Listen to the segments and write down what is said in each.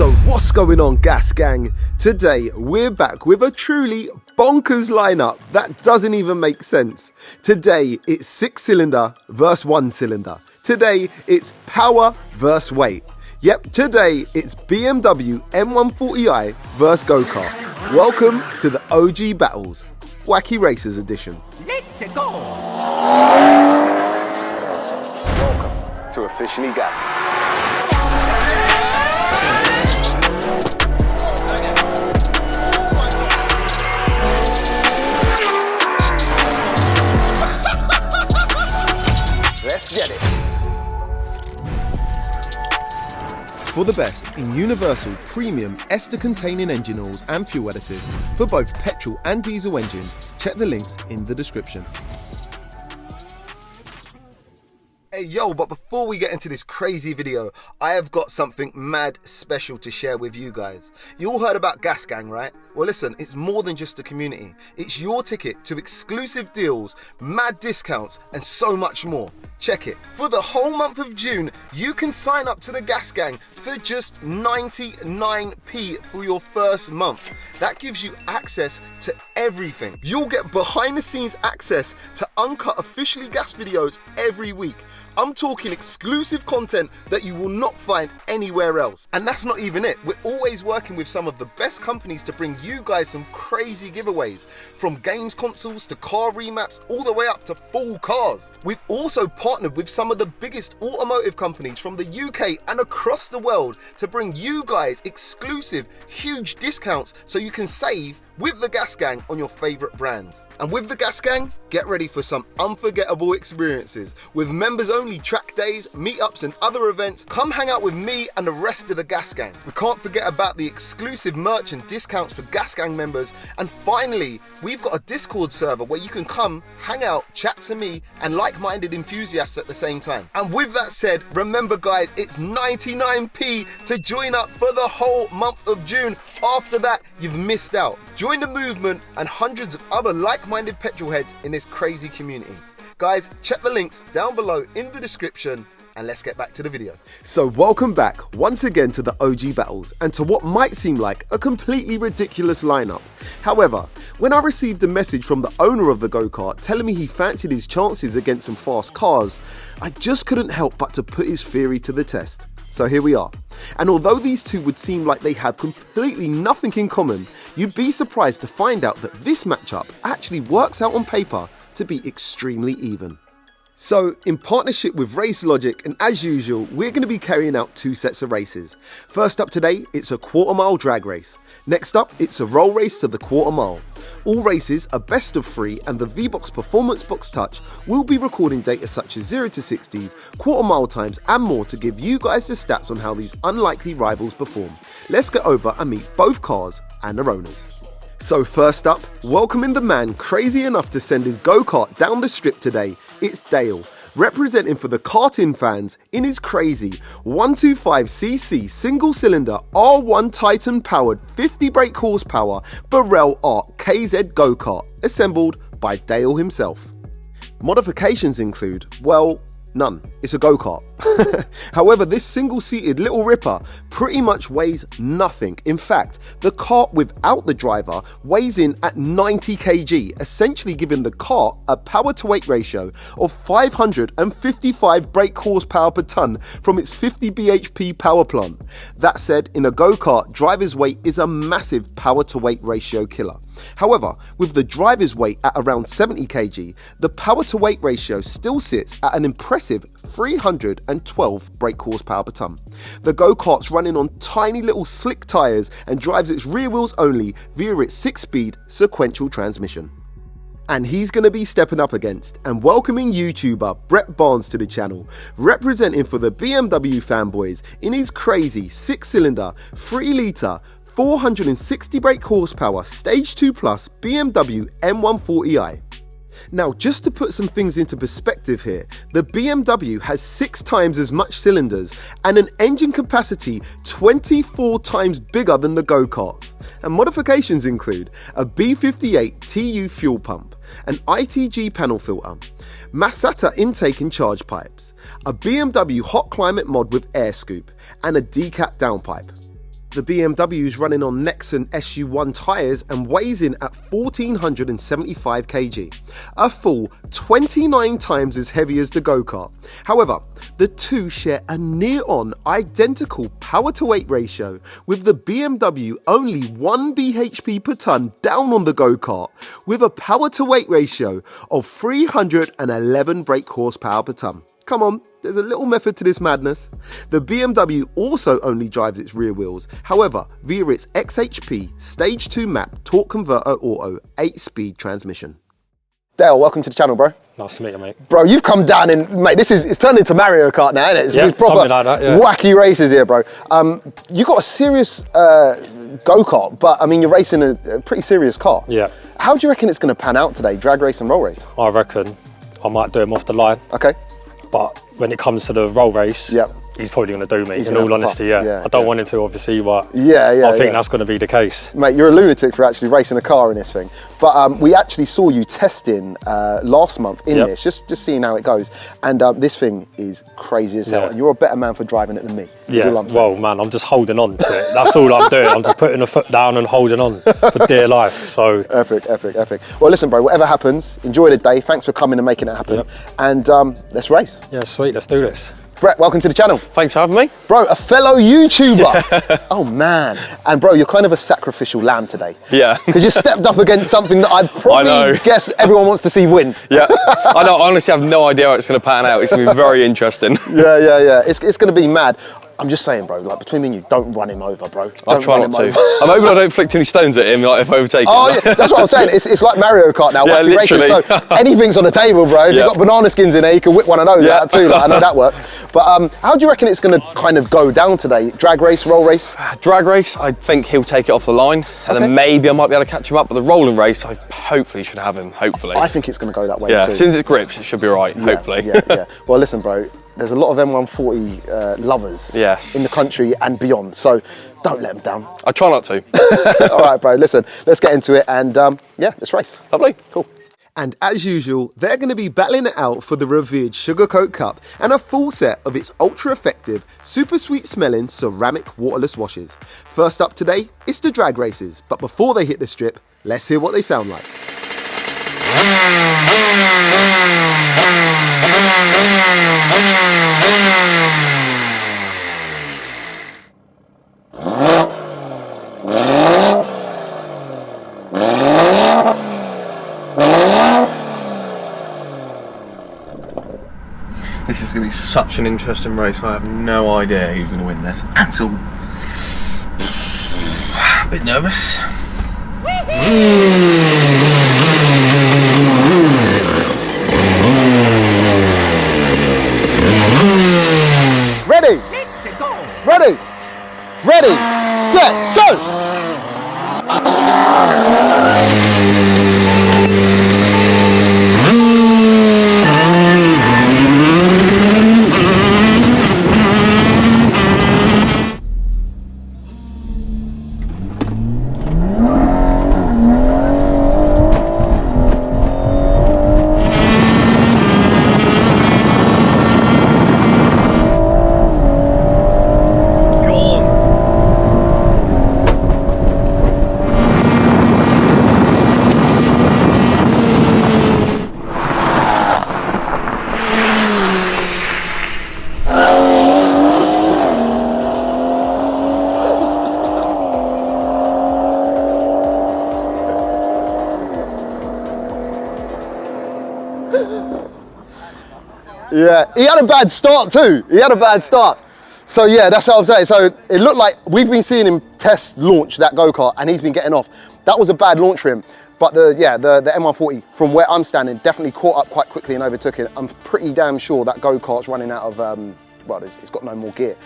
So what's going on, Gas Gang? Today we're back with a truly bonkers lineup that doesn't even make sense. Today it's 6-cylinder versus 1-cylinder. Today it's power versus weight. Yep, today it's BMW M140i versus go-kart. Welcome to the OG Battles, Wacky Racers edition. Let's go! Welcome to Officially Gas. Let's get it. For the best in universal premium ester-containing engine oils and fuel additives for both petrol and diesel engines, check the links in the description. Hey yo, but before we get into this crazy video, I have got something mad special to share with you guys. You all heard about Gas Gang, right? Well listen, it's more than just a community. It's your ticket to exclusive deals, mad discounts, and so much more. Check it. For the whole month of June, you can sign up to the Gas Gang for just 99p for your first month. That gives you access to everything. You'll get behind the scenes access to uncut Officially Gas videos every week. I'm talking exclusive content that you will not find anywhere else. And that's not even it. We're always working with some of the best companies to bring you guys some crazy giveaways. From games consoles to car remaps, all the way up to full cars. We've also partnered with some of the biggest automotive companies from the UK and across the world to bring you guys exclusive, huge discounts so you can save with the Gas Gang on your favorite brands. And with the Gas Gang, get ready for some unforgettable experiences with members only track days, meetups and other events. Come hang out with me and the rest of the Gas Gang. We can't forget about the exclusive merch and discounts for Gas Gang members. And finally, we've got a Discord server where you can come, hang out, chat to me and like-minded enthusiasts at the same time. And with that said, remember guys, it's 99p to join up for the whole month of June. After that, you've missed out. Join the movement and hundreds of other like-minded petrol heads in this crazy community. Guys, check the links down below in the description and let's get back to the video. So welcome back once again to the OG Battles and to what might seem like a completely ridiculous lineup. However, when I received a message from the owner of the go-kart telling me he fancied his chances against some fast cars, I just couldn't help but to put his theory to the test. So here we are. And although these two would seem like they have completely nothing in common, you'd be surprised to find out that this matchup actually works out on paper to be extremely even. So, in partnership with Race Logic, and as usual, we're going to be carrying out two sets of races. First up today, it's a quarter-mile drag race. Next up, it's a roll race to the quarter-mile. All races are best of 3 and the V-Box Performance Box Touch will be recording data such as 0 to 60s, quarter-mile times and more to give you guys the stats on how these unlikely rivals perform. Let's get over and meet both cars and their owners. So first up, welcoming the man crazy enough to send his go-kart down the strip today, it's Dale, representing for the karting fans in his crazy 125cc single-cylinder R1 Titan-powered 50 brake horsepower Burrell Art KZ go-kart, assembled by Dale himself. Modifications include, well, none. It's a go-kart. However, this single-seated little ripper pretty much weighs nothing. In fact, the kart without the driver weighs in at 90 kg, essentially giving the kart a power-to-weight ratio of 555 brake horsepower per tonne from its 50 bhp power plant. That said, in a go-kart, driver's weight is a massive power-to-weight ratio killer. However, with the driver's weight at around 70 kg, the power-to-weight ratio still sits at an impressive 312 brake horsepower per tonne. The go-kart's running on tiny little slick tyres and drives its rear wheels only via its 6-speed sequential transmission. And he's going to be stepping up against and welcoming YouTuber Brett Barnes to the channel, representing for the BMW fanboys in his crazy 6-cylinder, 3-litre, 460 brake horsepower Stage 2 Plus BMW M140i. Now, just to put some things into perspective here, the BMW has 6 times as much cylinders and an engine capacity 24 times bigger than the go-karts. And modifications include a B58 TU fuel pump, an ITG panel filter, Masata intake and charge pipes, a BMW hot climate mod with air scoop, and a decat downpipe. The BMW is running on Nexon SU1 tyres and weighs in at 1,475 kg, a full 29 times as heavy as the go-kart. However, the two share a near-on identical power-to-weight ratio, with the BMW only 1 bhp per tonne down on the go-kart, with a power-to-weight ratio of 311 brake horsepower per tonne. Come on, there's a little method to this madness. The BMW also only drives its rear wheels, however, via its XHP Stage 2 map torque converter auto 8-speed transmission. Dale, welcome to the channel, bro. Nice to meet you, mate. Bro, you've come down and, mate, it's turned into Mario Kart now, isn't it? It's proper something like that, yeah. Wacky races here, bro. You got a serious go-kart, but I mean, you're racing a pretty serious car. Yeah. How do you reckon it's going to pan out today, drag race and roll race? I reckon I might do him off the line. Okay. But when it comes to the roll race, he's probably going to do me, in all honesty, I don't want him to, obviously, but I think that's going to be the case. Mate, you're a lunatic for actually racing a car in this thing. But we actually saw you testing last month in this, just seeing how it goes. And this thing is crazy as hell. And you're a better man for driving it than me. Well, man, I'm just holding on to it. That's all I'm doing. I'm just putting a foot down and holding on for dear life. So epic, epic, epic. Well, listen, bro, whatever happens, enjoy the day. Thanks for coming and making it happen. And let's race. Yeah, sweet, let's do this. Brett, welcome to the channel. Thanks for having me. Bro, a fellow YouTuber. Oh man. And bro, you're kind of a sacrificial lamb today. Yeah. Because you stepped up against something that I probably guess everyone wants to see win. Yeah. I know, I honestly have no idea how it's going to pan out. It's going to be very interesting. Yeah. It's going to be mad. I'm just saying, bro, like between me and you, don't run him over, bro. I'll try not to. I'm hoping I don't flick too many stones at him, like if I overtake him. Oh, yeah, that's what I'm saying. It's like Mario Kart now. Yeah, literally. So anything's on the table, bro. If you've got banana skins in there, you can whip one of those out too. Like, I know that works. But how do you reckon it's going to kind of go down today? Drag race, roll race? Drag race, I think he'll take it off the line. And then maybe I might be able to catch him up. But the rolling race, I hopefully should have him, hopefully. I think it's going to go that way too. As soon as it grips, it should be right, hopefully. Yeah. Well, listen, bro. There's a lot of M140 lovers in the country and beyond, so don't let them down. I try not to. All right, bro, listen, let's get into it and let's race. Lovely. Cool. And as usual, they're going to be battling it out for the revered Sugarcoat Cup and a full set of its ultra-effective, super sweet smelling ceramic waterless washes. First up today, it's the drag races, but before they hit the strip, let's hear what they sound like. This is going to be such an interesting race. I have no idea who's going to win this at all. A bit nervous. Ready? Ready, set, go! Yeah, he had a bad start too. So yeah, that's what I'm saying. So it looked like we've been seeing him test launch that go-kart and he's been getting off. That was a bad launch for him. But the M140, from where I'm standing, definitely caught up quite quickly and overtook it. I'm pretty damn sure that go-kart's running out of, well, it's got no more gear.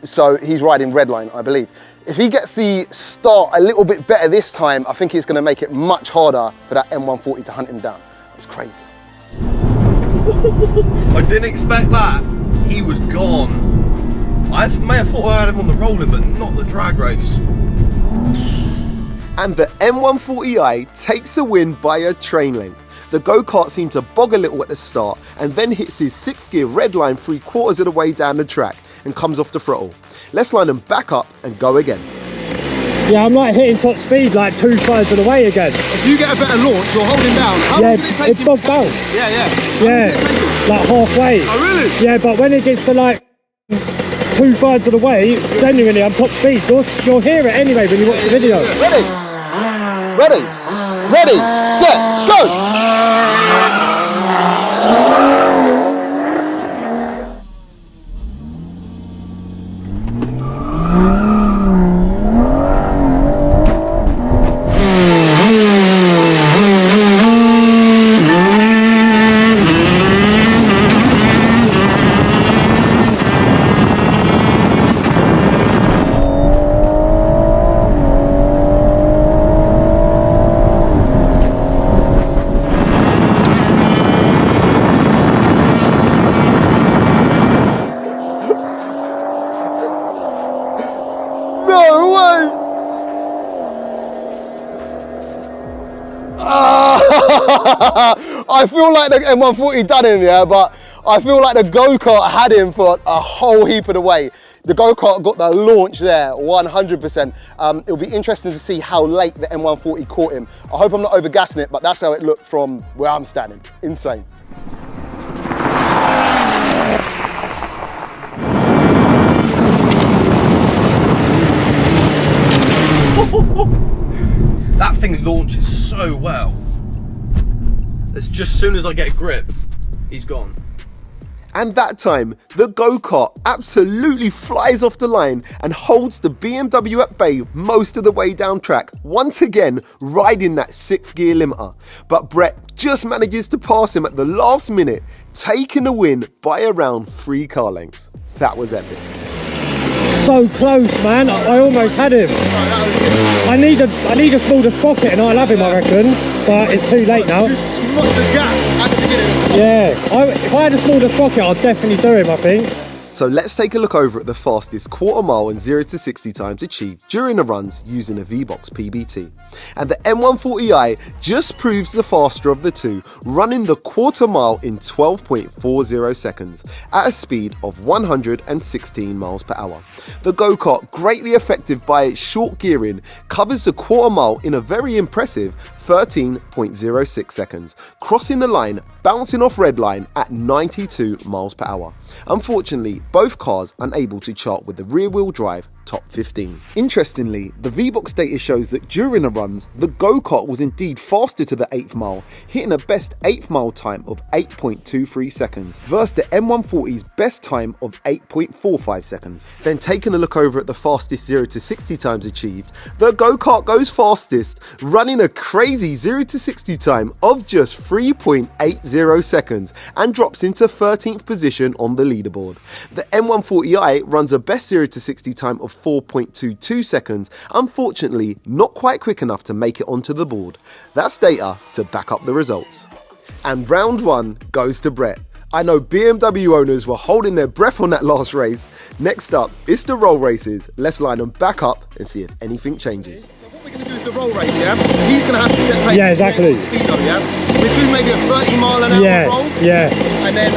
So he's riding redline, I believe. If he gets the start a little bit better this time, I think it's going to make it much harder for that M140 to hunt him down. It's crazy. I didn't expect that. He was gone. I may have thought I had him on the rolling, but not the drag race. And the M140i takes the win by a train length. The go-kart seemed to bog a little at the start and then hits his 6th gear red line 3/4 of the way down the track. and comes off the throttle. Let's line them back up and go again. Yeah, I'm like hitting top speed like 2/3 of the way again. If you get a better launch, you're holding down. How long does it take it's bogged down. Yeah. Yeah, like halfway. Oh really? Yeah, but when it gets to like 2/3 of the way, genuinely I'm top speed. You'll hear it anyway when you watch the video. Ready, set, go! I feel like the M140 done him, yeah, but I feel like the go-kart had him for a whole heap of the way. The go-kart got the launch there, 100%. It'll be interesting to see how late the M140 caught him. I hope I'm not over-gassing it, but that's how it looked from where I'm standing. Insane. That thing launches so well. It's just as soon as I get a grip, he's gone. And that time, the go-kart absolutely flies off the line and holds the BMW at bay most of the way down track, once again riding that 6th gear limiter. But Brett just manages to pass him at the last minute, taking the win by around 3 car lengths. That was epic. So close, man. I almost had him. I need a smaller sprocket and I'll have him, I reckon. But it's too late now. Yeah, if I had a smaller sprocket, I'd definitely do him, I think. So let's take a look over at the fastest quarter mile and 0 to 60 times achieved during the runs using a V-Box PBT. And the M140i just proves the faster of the two, running the quarter mile in 12.40 seconds at a speed of 116 miles per hour. The go-kart, greatly effective by its short gearing, covers the quarter mile in a very impressive 13.06 seconds, crossing the line, bouncing off red line at 92 miles per hour. Unfortunately, both cars unable to chart with the rear-wheel drive top 15. Interestingly, the V-Box data shows that during the runs, the go-kart was indeed faster to the 8th mile, hitting a best 8th mile time of 8.23 seconds versus the M140's best time of 8.45 seconds. Then taking a look over at the fastest 0 to 60 times achieved, the go-kart goes fastest, running a crazy 0 to 60 time of just 3.80 seconds and drops into 13th position on the leaderboard. The M140i runs a best 0 to 60 time of 4.22 seconds, unfortunately not quite quick enough to make it onto the board. That's data to back up the results. And round 1 goes to Brett. I know BMW owners were holding their breath on that last race. Next up, it's the roll races. Let's line them back up and see if anything changes. What we're going to do is the roll race, yeah? He's going to have to set pace. Yeah, exactly. Speedo, yeah? We do maybe a 30 mile an hour roll. Yeah. And then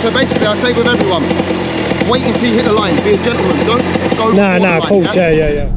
so basically I say with everyone, wait until you hit the line, be a gentleman, don't go No, of course, yeah.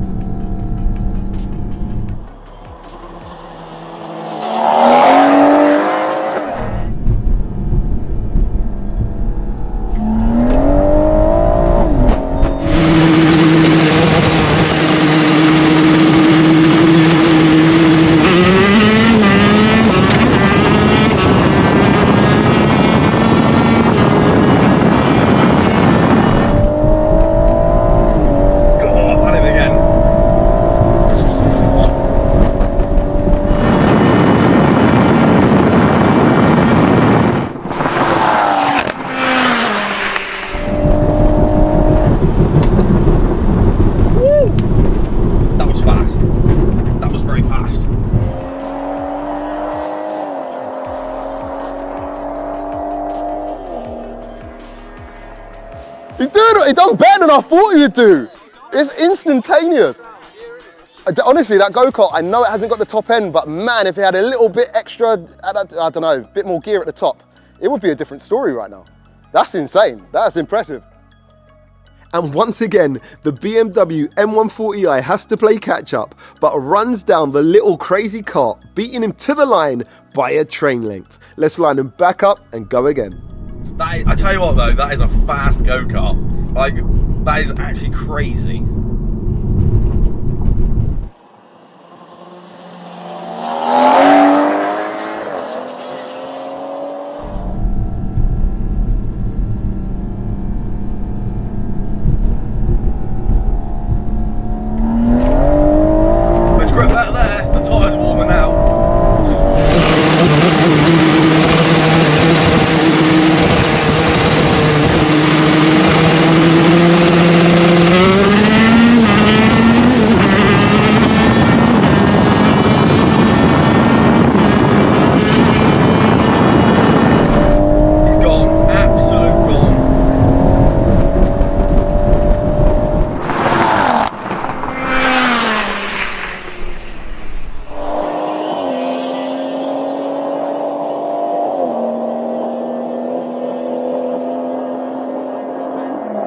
He does better than I thought he'd do. It's instantaneous. Honestly, that go-kart, I know it hasn't got the top end, but man, if it had a little bit extra, I don't know, a bit more gear at the top, it would be a different story right now. That's insane. That's impressive. And once again, the BMW M140i has to play catch up, but runs down the little crazy kart, beating him to the line by a train length. Let's line him back up and go again. I tell you what though, that is a fast go-kart. Like, that is actually crazy. Let's grab that there, the tyres warming out.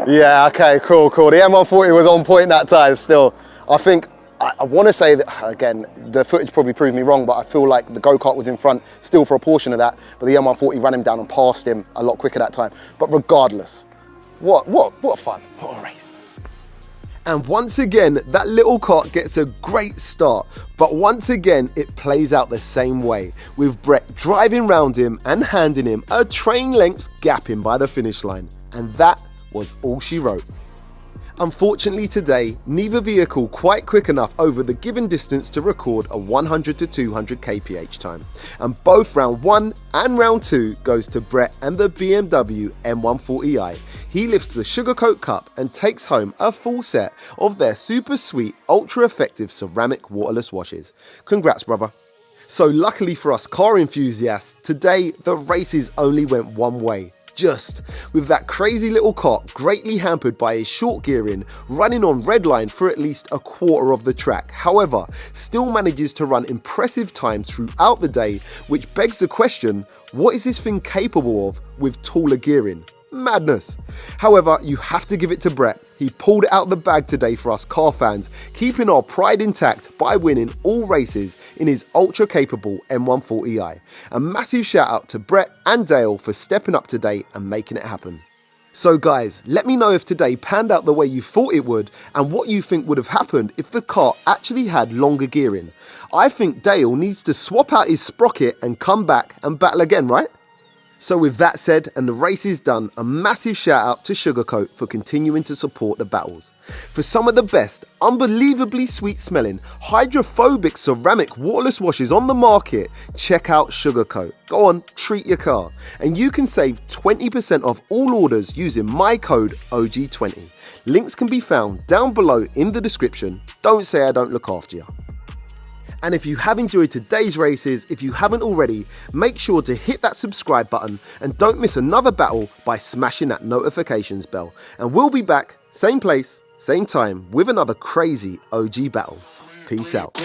Yeah, okay, cool. The M140 was on point that time still. I think, I want to say that, again, the footage probably proved me wrong, but I feel like the go-kart was in front still for a portion of that, but the M140 ran him down and passed him a lot quicker that time. But regardless, what fun, what a race. And once again, that little kart gets a great start, but once again, it plays out the same way, with Brett driving round him and handing him a train length's gap in by the finish line. And that was all she wrote. Unfortunately today, neither vehicle quite quick enough over the given distance to record a 100 to 200 kph time. And both round 1 and round 2 goes to Brett and the BMW M140i. He lifts the Sugarcoat Cup and takes home a full set of their super sweet, ultra effective ceramic waterless washes. Congrats, brother. So luckily for us car enthusiasts, today the races only went one way. Just with that crazy little kart greatly hampered by his short gearing, running on redline for at least a quarter of the track. However, still manages to run impressive times throughout the day, which begs the question, what is this thing capable of with taller gearing? Madness. However, you have to give it to Brett. He pulled it out the bag today for us car fans, keeping our pride intact by winning all races in his ultra capable M140i. A massive shout out to Brett and Dale for stepping up today and making it happen. So guys, let me know if today panned out the way you thought it would and what you think would have happened if the car actually had longer gearing. I think Dale needs to swap out his sprocket and come back and battle again, right? So with that said, and the race is done, a massive shout out to Sugarcoat for continuing to support the battles. For some of the best, unbelievably sweet smelling, hydrophobic ceramic waterless washes on the market, check out Sugarcoat. Go on, treat your car. And you can save 20% off all orders using my code OG20. Links can be found down below in the description. Don't say I don't look after you. And if you have enjoyed today's races, if you haven't already, make sure to hit that subscribe button and don't miss another battle by smashing that notifications bell. And we'll be back, same place, same time, with another crazy OG battle. Peace out.